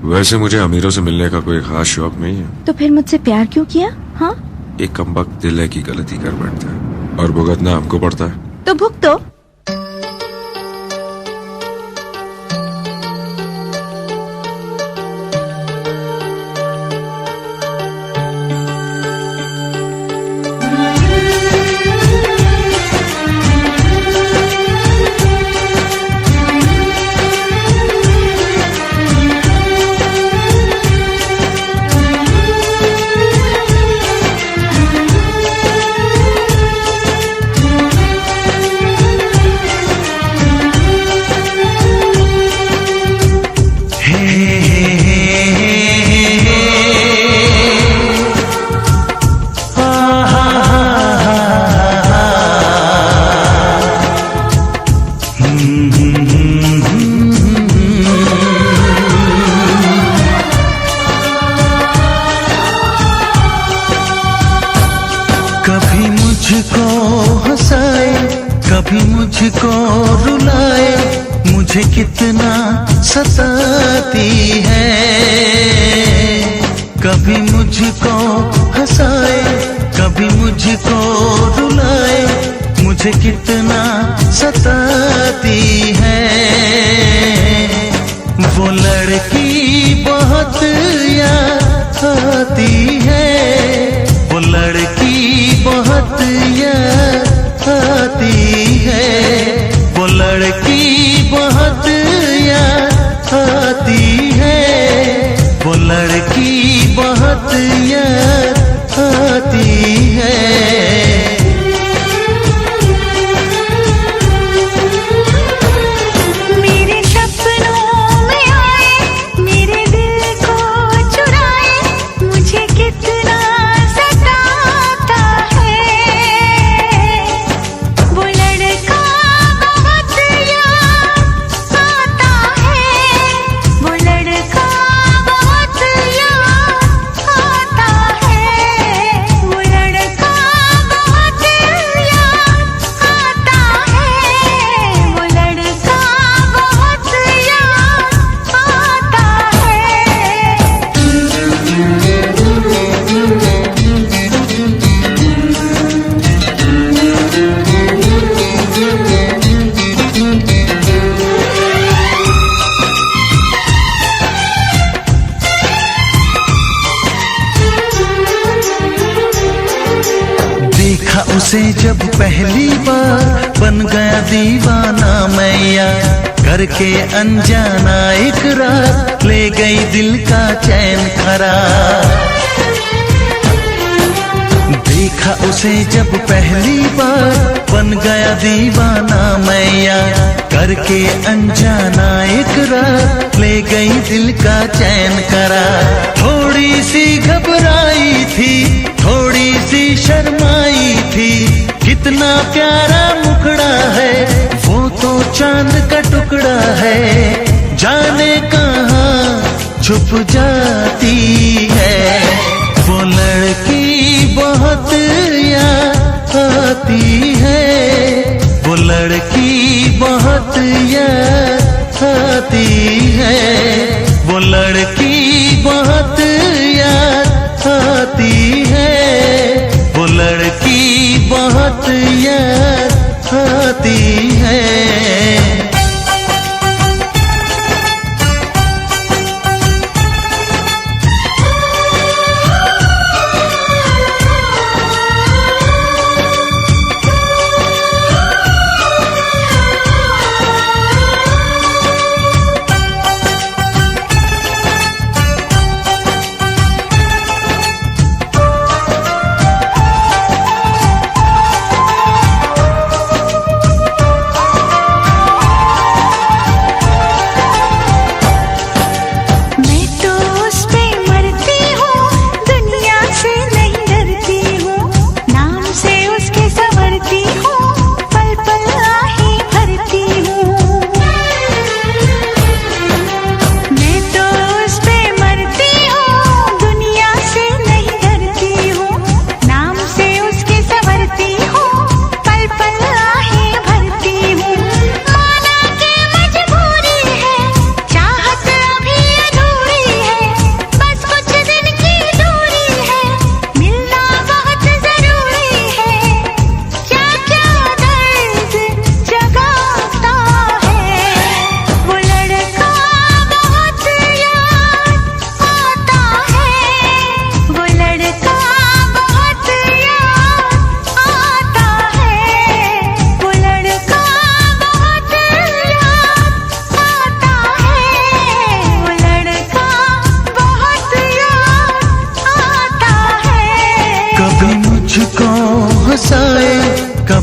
वैसे मुझे अमीरों से मिलने का कोई खास शौक नहीं है। तो फिर मुझसे प्यार क्यों किया? हाँ, एक कमबख्त दिल है की गलती कर बैठता है और भुगतना हमको पड़ता है। तो भुगतो। कभी मुझको हंसाए, कभी मुझको रुलाए, मुझे कितना सताती है। कभी मुझको हंसाए, कभी मुझको रुलाए, मुझे कितना सताती है। वो लड़की बहुत याद आती है, वो लड़की बहुत याद आती है, वो लड़की बहुत याद आती है, वो लड़की बहुत याद आती है। देखा उसे जब पहली बार, बन गया दीवाना मैया, करके अनजाना इकरार, ले गई दिल का चैन करार। देखा उसे जब पहली बार, बन गया दीवाना मैया, करके अनजाना इकरार, ले गई दिल का चैन करार। थोड़ी सी घबराई थी, थोड़ी सी शर्माई थी, कितना प्यारा मुखड़ा है, वो तो चांद का टुकड़ा है, जाने कहाँ छुप जाती है। वो लड़की बहुत याद आती है, वो लड़की बहुत याद आती है, वो लड़की बहुत याद आती है, वो लड़की बहुत याद आती है।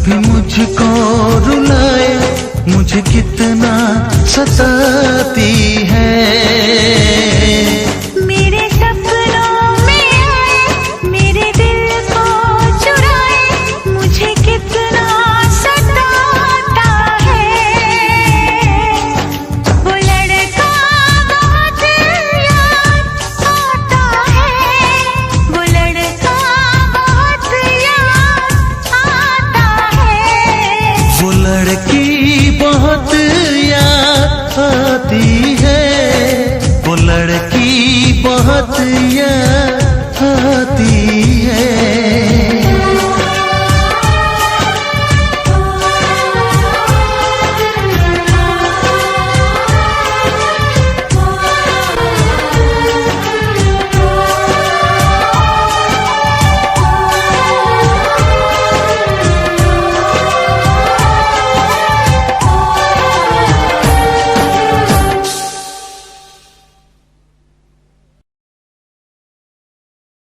कभी मुझको रुलाए, मुझे कितना सताती है।